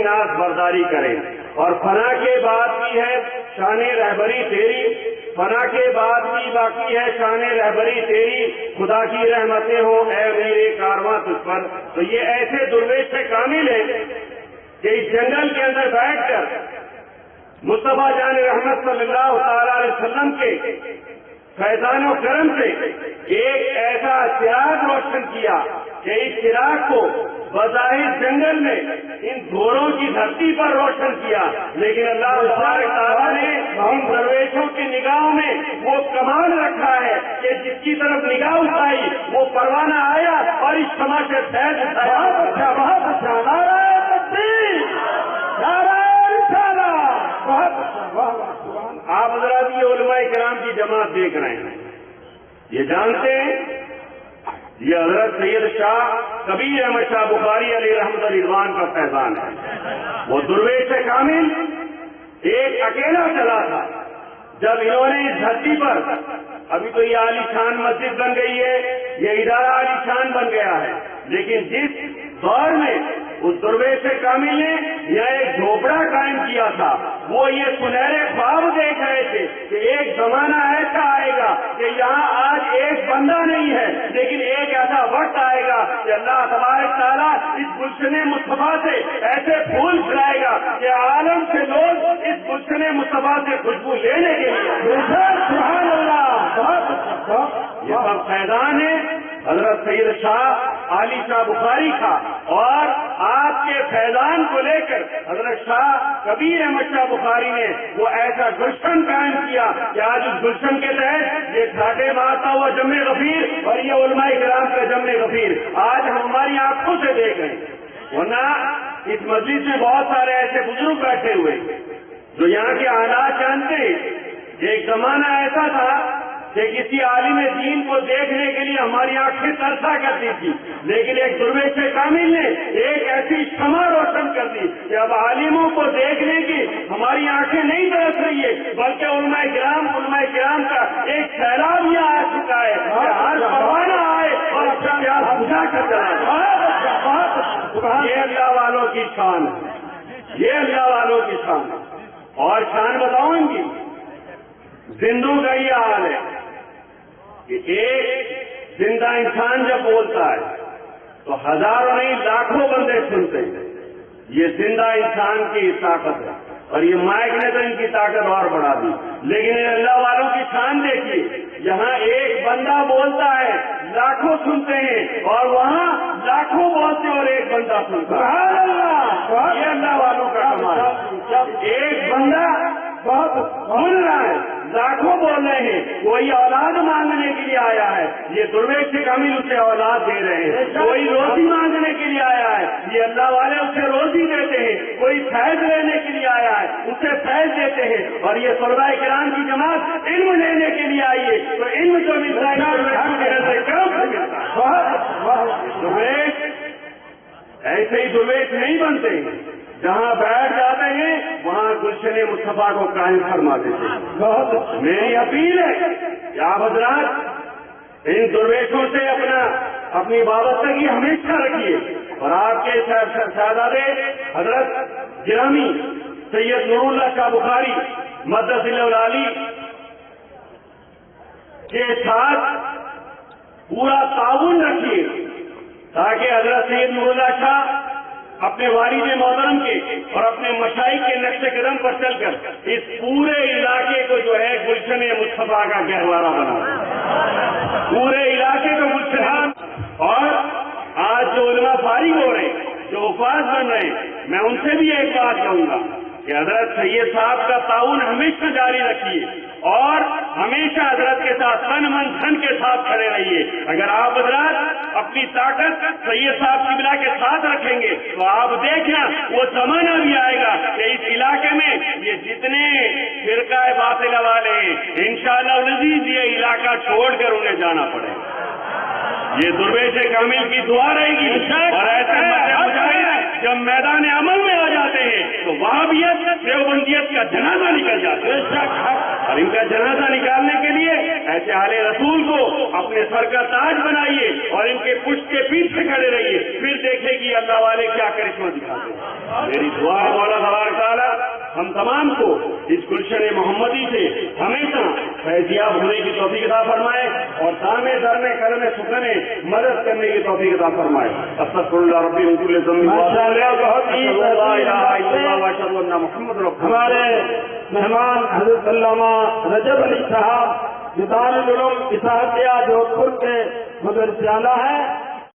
ناز برداری کریں. اور فنا کے بعد بھی ہے شان رہبری تیری، فنا کے بعد بھی باقی ہے شان رہبری تیری، خدا کی رحمتیں ہوں اے میرے کارواں تجھ پر. تو یہ ایسے درویش کامل ہیں کہ اس جنگل کے اندر بیٹھ کر مصطفیٰ جان رحمت صلی اللہ تعالی علیہ وسلم کے فیضان و کرم سے ایک ایسا چراغ روشن کیا کہ اس چراغ کو بظاہر جنگل میں ان گھوڑوں کی دھرتی پر روشن کیا، لیکن اللہ تبارک تعالیٰ نے ان درویشوں کی نگاہوں میں وہ کمال رکھا ہے کہ جس کی طرف نگاہ اٹھائی وہ پروانہ آیا اور اس شمع سے فیض اٹھایا. بہت اچھا، نعرہ تکبیر، نعرہ رسالت، بہت اچھا، واہ واہ سبحان اللہ. آپ حضرات یہ علماء کرام کی جماعت دیکھ رہے ہیں، یہ جانتے ہیں یہ حضرت سید شاہ کبیر احمد شاہ بخاری علیہ رحمت رضوان کا فیضان ہے. وہ درویش کامل ایک اکیلا چلا تھا. جب انہوں نے اس دھرتی پر، ابھی تو یہ عالی شان مسجد بن گئی ہے، یہ ادارہ عالی شان بن گیا ہے، لیکن جس دور میں اس درویش کامل نے یہ ایک جھوپڑا قائم کیا تھا، وہ یہ سنہرے خواب دیکھ رہے تھے کہ ایک زمانہ ایسا آئے گا کہ یہاں آج ایک بندہ نہیں ہے، لیکن ایک ایسا وقت آئے گا کہ اللہ تبارک تعالیٰ اس گلشن مصطفیٰ سے ایسے پھول کھلائے گا کہ عالم سے لوگ اس گلشن مصطفیٰ سے خوشبو لینے کے لیے. سبحان اللہ، بہت اچھا. یہ سب فیضان ہے حضرت سید شاہ علی شاہ بخاری کا، اور آپ کے فیضان کو لے کر حضرت شاہ کبیر احمد شاہ بخاری نے وہ ایسا گلشن قائم کیا کہ آج اس گلشن کے تحت یہ گھاٹے مارتا ہوا جم غفیر اور یہ علماء کرام کا جم غفیر آج ہم ہماری آنکھوں سے دیکھ رہے ہیں. ورنہ اس مسجد میں بہت سارے ایسے بزرگ بیٹھے ہوئے جو یہاں کے حالات جانتے ہیں. ایک زمانہ ایسا تھا کہ کسی عالم دین کو دیکھنے کے لیے ہماری آنکھیں ترسا کرتی تھی، لیکن ایک درویش کامل نے ایک ایسی شمع روشن کر دی کہ اب عالموں کو دیکھنے کی ہماری آنکھیں نہیں ترس رہی ہے، بلکہ علماء کرام کا ایک سیلاب یہ آ چکا ہے کہ ہر پروانہ آئے اور اپنا پیاس بجھا کر چلا جائے. یہ اللہ والوں کی شان ہے، یہ اللہ والوں کی شان ہے. اور شان بتاؤں ان کی، زندوں کا یہ حال ہے کہ ایک زندہ انسان جب بولتا ہے تو ہزاروں نہیں لاکھوں بندے سنتے ہیں. یہ زندہ انسان کی طاقت ہے، اور یہ مائک نے تو ان کی طاقت اور بڑھا دی. لیکن اللہ والوں کی شان دیکھیے، یہاں ایک بندہ بولتا ہے لاکھوں سنتے ہیں، اور وہاں لاکھوں بولتے اور ایک بندہ سنتا ہے. سبحان اللہ، یہ اللہ والوں کا کمال ہے. ایک بندہ بہت بول رہا ہے، لاکھوں بول رہے ہیں. کوئی اولاد مانگنے کے لیے آیا ہے، یہ درویش کامل اسے اولاد دے رہے ہیں. کوئی روزی مانگنے کے لیے آیا ہے، یہ اللہ والے اسے روزی دیتے ہیں. کوئی فیض لینے کے لیے آیا ہے، اسے فیض دیتے ہیں. اور یہ طلباء کرام کی جماعت علم لینے کے لیے آئی ہے تو علم جو ملتا ہے کرم سے ملتا ہے. درویش ایسے ہی درویش نہیں بنتے ہیں، جہاں بیٹھ جاتے ہیں وہاں گلشن مصطفیٰ کو قائم فرما دیتے ہیں. بہت میری اپیل ہے کہ آپ حضرات ان درویشوں سے اپنی وابستگی ہمیشہ رکھیے. اور آپ کے شہزادے حضرت گرامی سید نور اللہ شاہ بخاری مدث العلی کے ساتھ پورا تعاون رکھیے تاکہ حضرت سید نور اللہ شاہ اپنے والد محترم کے اور اپنے مشائخ کے نقش قدم پر چل کر اس پورے علاقے کو جو ہے گلشن مصطفیٰ کا گہوارہ بنا، پورے علاقے کو گلشن. اور آج جو علماء فارغ ہو رہے ہیں، جو حفاظ بن رہے ہیں، میں ان سے بھی ایک بات کہوں گا کہ حضرت سید صاحب کا تعاون ہمیشہ جاری رکھیے اور ہمیشہ حضرت کے ساتھ تن من دھن کے ساتھ کھڑے رہیے. اگر آپ حضرات اپنی طاقت سید صاحب کی بلا کے ساتھ رکھیں گے تو آپ دیکھنا وہ زمانہ بھی آئے گا کہ اس علاقے میں یہ جتنے فرقہ باطلہ والے ہیں انشاءاللہ العزیز یہ علاقہ چھوڑ کر انہیں جانا پڑے گا. یہ درویش کامل کی دعا رہے گی. اور ایسے مجاہد جب میدان عمل میں آ جاتے ہیں تو وہابیت دیوبندیت کا جنازہ نکل جاتا ہے. اور ان کا جنازہ نکالنے کے لیے ایسے اہل رسول کو اپنے سر کا تاج بنائیے اور ان کے پشت کے پیچھے کھڑے رہیے، پھر دیکھے گی اللہ والے کیا کرشمہ دکھاتے ہیں. میری دعا ہے مولا تبارک تعالیٰ ہم تمام کو اس گلشن محمدی سے ہمیشہ فیضیاب ہونے کی توفیق عطا فرمائے اور دامے درمے کرنے سکنے مدد کرنے کی توفیق عطا فرمائے. استغفر اللہ ربی من کل ذنب بہت ہی محمد رسول. ہمارے مہمان حضرت علامہ رجب علی صاحب جو دارالعلوم اسحاقیہ جودھپور کے مدرسہ اعلیٰ ہیں.